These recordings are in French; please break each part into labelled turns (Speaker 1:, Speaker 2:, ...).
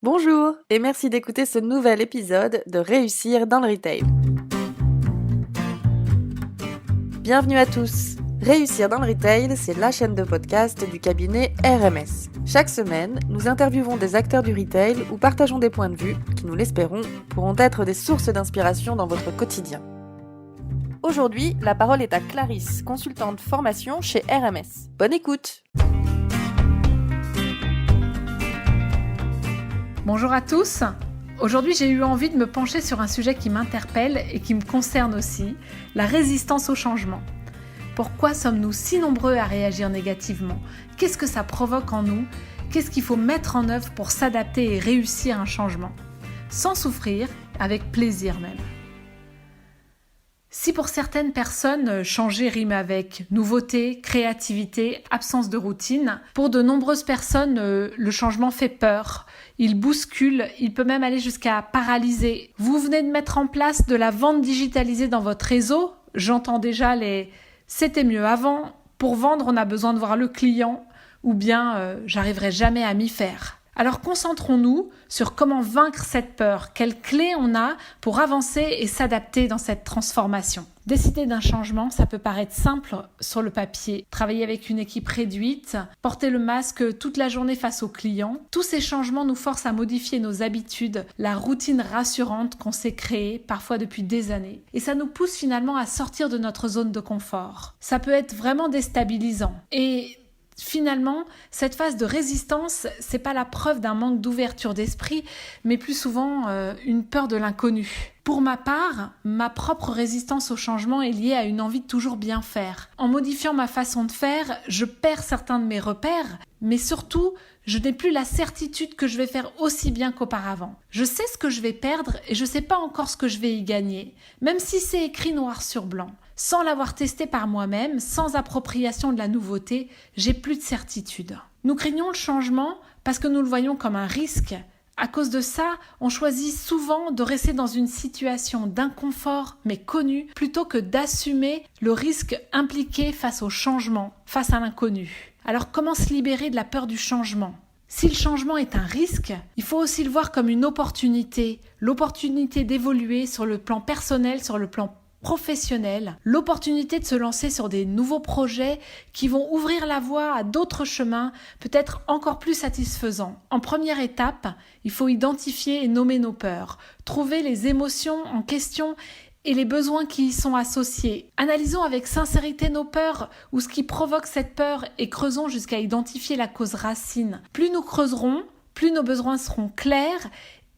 Speaker 1: Bonjour et merci d'écouter ce nouvel épisode de Réussir dans le Retail. Bienvenue à tous. Réussir dans le Retail, c'est la chaîne de podcast du cabinet RMS. Chaque semaine, nous interviewons des acteurs du retail ou partageons des points de vue qui, nous l'espérons, pourront être des sources d'inspiration dans votre quotidien. Aujourd'hui, la parole est à Clarisse, consultante formation chez RMS. Bonne écoute!
Speaker 2: Bonjour à tous. Aujourd'hui, j'ai eu envie de me pencher sur un sujet qui m'interpelle et qui me concerne aussi, la résistance au changement. Pourquoi sommes-nous si nombreux à réagir négativement ? Qu'est-ce que ça provoque en nous ? Qu'est-ce qu'il faut mettre en œuvre pour s'adapter et réussir un changement ? Sans souffrir, avec plaisir même. Si pour certaines personnes, changer rime avec nouveauté, créativité, absence de routine, pour de nombreuses personnes, le changement fait peur. Il bouscule, il peut même aller jusqu'à paralyser. Vous venez de mettre en place de la vente digitalisée dans votre réseau. J'entends déjà les « c'était mieux avant », pour vendre on a besoin de voir le client, ou bien « j'arriverai jamais à m'y faire ». Alors concentrons-nous sur comment vaincre cette peur, quelles clés on a pour avancer et s'adapter dans cette transformation. Décider d'un changement, ça peut paraître simple sur le papier. Travailler avec une équipe réduite, porter le masque toute la journée face aux clients. Tous ces changements nous forcent à modifier nos habitudes, la routine rassurante qu'on s'est créée, parfois depuis des années. Et ça nous pousse finalement à sortir de notre zone de confort. Ça peut être vraiment déstabilisant. Et finalement, cette phase de résistance, c'est pas la preuve d'un manque d'ouverture d'esprit, mais plus souvent une peur de l'inconnu. Pour ma part, ma propre résistance au changement est liée à une envie de toujours bien faire. En modifiant ma façon de faire, je perds certains de mes repères, mais surtout, je n'ai plus la certitude que je vais faire aussi bien qu'auparavant. Je sais ce que je vais perdre et je sais pas encore ce que je vais y gagner, même si c'est écrit noir sur blanc. Sans l'avoir testé par moi-même, sans appropriation de la nouveauté, j'ai plus de certitude. Nous craignons le changement parce que nous le voyons comme un risque. À cause de ça, on choisit souvent de rester dans une situation d'inconfort mais connue plutôt que d'assumer le risque impliqué face au changement, face à l'inconnu. Alors comment se libérer de la peur du changement ? Si le changement est un risque, il faut aussi le voir comme une opportunité, l'opportunité d'évoluer sur le plan personnel, sur le plan professionnel, l'opportunité de se lancer sur des nouveaux projets qui vont ouvrir la voie à d'autres chemins, peut-être encore plus satisfaisants. En première étape, il faut identifier et nommer nos peurs, trouver les émotions en question et les besoins qui y sont associés. Analysons avec sincérité nos peurs ou ce qui provoque cette peur et creusons jusqu'à identifier la cause racine. Plus nous creuserons, plus nos besoins seront clairs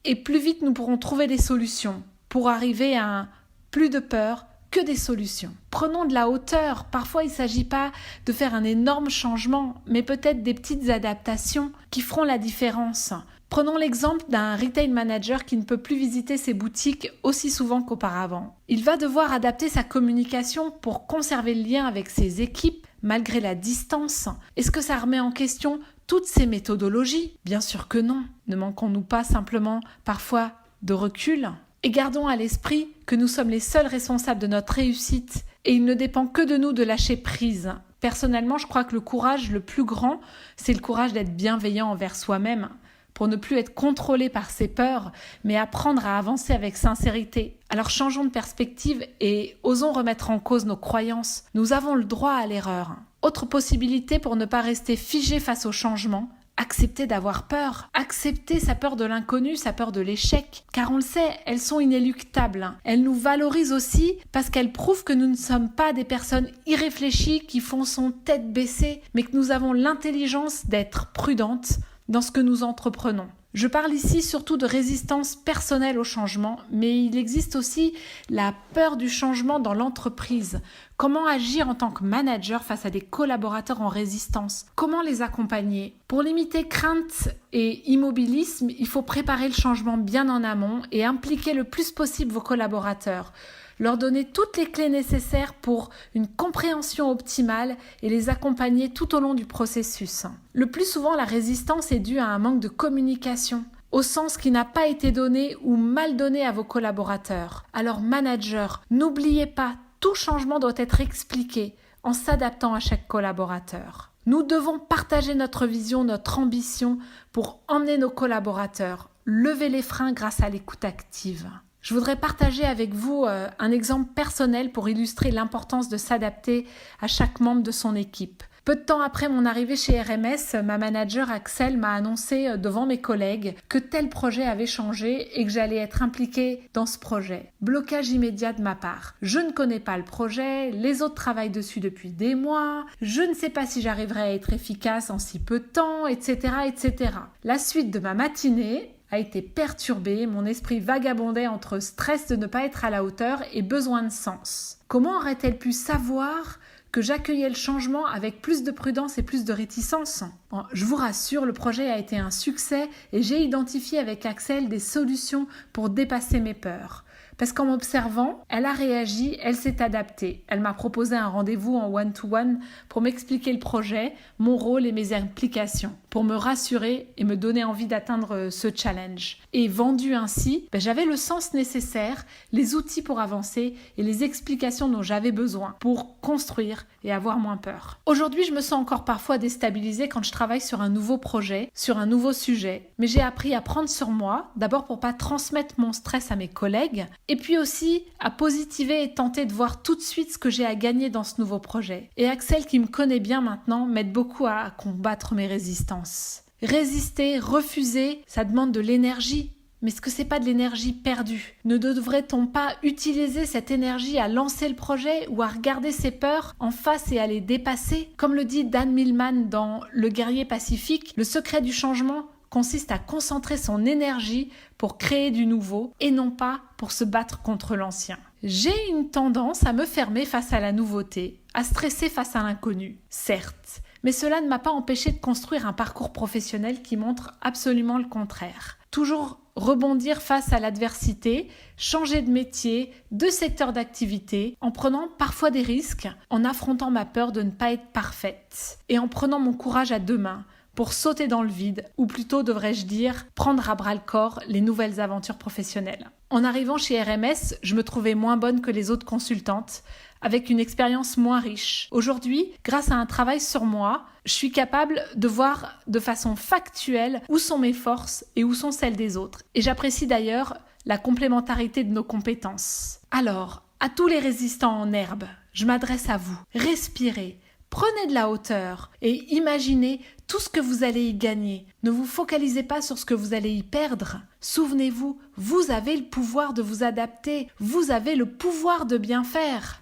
Speaker 2: et plus vite nous pourrons trouver des solutions pour arriver à un plus de peur que des solutions. Prenons de la hauteur. Parfois, il ne s'agit pas de faire un énorme changement, mais peut-être des petites adaptations qui feront la différence. Prenons l'exemple d'un retail manager qui ne peut plus visiter ses boutiques aussi souvent qu'auparavant. Il va devoir adapter sa communication pour conserver le lien avec ses équipes malgré la distance. Est-ce que ça remet en question toutes ces méthodologies ? Bien sûr que non. Ne manquons-nous pas simplement parfois de recul ? Et gardons à l'esprit que nous sommes les seuls responsables de notre réussite et il ne dépend que de nous de lâcher prise. Personnellement, je crois que le courage le plus grand, c'est le courage d'être bienveillant envers soi-même, pour ne plus être contrôlé par ses peurs, mais apprendre à avancer avec sincérité. Alors changeons de perspective et osons remettre en cause nos croyances. Nous avons le droit à l'erreur. Autre possibilité pour ne pas rester figé face au changement, accepter d'avoir peur, accepter sa peur de l'inconnu, sa peur de l'échec, car on le sait, elles sont inéluctables. Elles nous valorisent aussi parce qu'elles prouvent que nous ne sommes pas des personnes irréfléchies qui foncent tête baissée, mais que nous avons l'intelligence d'être prudentes dans ce que nous entreprenons. Je parle ici surtout de résistance personnelle au changement, mais il existe aussi la peur du changement dans l'entreprise. Comment agir en tant que manager face à des collaborateurs en résistance ? Comment les accompagner ? Pour limiter crainte et immobilisme, il faut préparer le changement bien en amont et impliquer le plus possible vos collaborateurs. Leur donner toutes les clés nécessaires pour une compréhension optimale et les accompagner tout au long du processus. Le plus souvent, la résistance est due à un manque de communication, au sens qui n'a pas été donné ou mal donné à vos collaborateurs. Alors, manager, n'oubliez pas, tout changement doit être expliqué en s'adaptant à chaque collaborateur. Nous devons partager notre vision, notre ambition pour emmener nos collaborateurs. lever les freins grâce à l'écoute active. Je voudrais partager avec vous un exemple personnel pour illustrer l'importance de s'adapter à chaque membre de son équipe. Peu de temps après mon arrivée chez RMS, ma manager Axel m'a annoncé devant mes collègues que tel projet avait changé et que j'allais être impliquée dans ce projet. Blocage immédiat de ma part. Je ne connais pas le projet, les autres travaillent dessus depuis des mois, je ne sais pas si j'arriverai à être efficace en si peu de temps, etc., etc. La suite de ma matinée a été perturbée, mon esprit vagabondait entre stress de ne pas être à la hauteur et besoin de sens. Comment aurait-elle pu savoir que j'accueillais le changement avec plus de prudence et plus de réticence? Bon, je vous rassure, le projet a été un succès et j'ai identifié avec Axel des solutions pour dépasser mes peurs. Parce qu'en m'observant, elle a réagi, elle s'est adaptée. Elle m'a proposé un rendez-vous en one-to-one pour m'expliquer le projet, mon rôle et mes implications, pour me rassurer et me donner envie d'atteindre ce challenge. Et vendue ainsi, j'avais le sens nécessaire, les outils pour avancer et les explications dont j'avais besoin pour construire et avoir moins peur. Aujourd'hui, je me sens encore parfois déstabilisée quand je travaille sur un nouveau projet, sur un nouveau sujet. Mais j'ai appris à prendre sur moi, d'abord pour pas transmettre mon stress à mes collègues, et puis aussi à positiver et tenter de voir tout de suite ce que j'ai à gagner dans ce nouveau projet. Et Axel, qui me connaît bien maintenant, m'aide beaucoup à combattre mes résistances. Résister, refuser, ça demande de l'énergie. Mais est-ce que c'est pas de l'énergie perdue? Ne devrait-on pas utiliser cette énergie à lancer le projet ou à regarder ses peurs en face et à les dépasser? Comme le dit Dan Millman dans Le guerrier pacifique, le secret du changement consiste à concentrer son énergie pour créer du nouveau et non pas pour se battre contre l'ancien. J'ai une tendance à me fermer face à la nouveauté, à stresser face à l'inconnu, certes, mais cela ne m'a pas empêché de construire un parcours professionnel qui montre absolument le contraire. Toujours rebondir face à l'adversité, changer de métier, de secteur d'activité, en prenant parfois des risques, en affrontant ma peur de ne pas être parfaite et en prenant mon courage à deux mains pour sauter dans le vide, ou plutôt devrais-je dire, prendre à bras-le-corps les nouvelles aventures professionnelles. En arrivant chez RMS, je me trouvais moins bonne que les autres consultantes, avec une expérience moins riche. Aujourd'hui, grâce à un travail sur moi, je suis capable de voir de façon factuelle où sont mes forces et où sont celles des autres. Et j'apprécie d'ailleurs la complémentarité de nos compétences. Alors, à tous les résistants en herbe, je m'adresse à vous. Respirez. Prenez de la hauteur et imaginez tout ce que vous allez y gagner. Ne vous focalisez pas sur ce que vous allez y perdre. Souvenez-vous, vous avez le pouvoir de vous adapter. Vous avez le pouvoir de bien faire.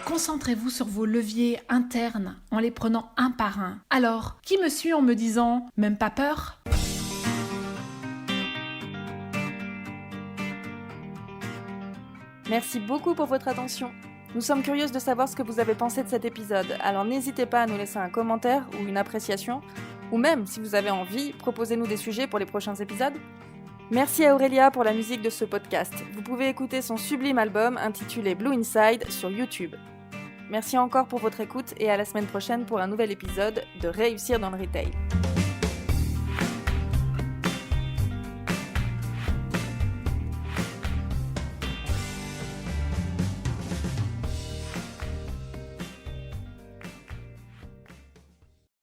Speaker 2: Concentrez-vous sur vos leviers internes en les prenant un par un. Alors, qui me suit en me disant « même pas peur ?»
Speaker 1: Merci beaucoup pour votre attention. Nous sommes curieuses de savoir ce que vous avez pensé de cet épisode, alors n'hésitez pas à nous laisser un commentaire ou une appréciation, ou même, si vous avez envie, proposez-nous des sujets pour les prochains épisodes. Merci à Aurélia pour la musique de ce podcast. Vous pouvez écouter son sublime album intitulé Blue Inside sur YouTube. Merci encore pour votre écoute et à la semaine prochaine pour un nouvel épisode de Réussir dans le Retail.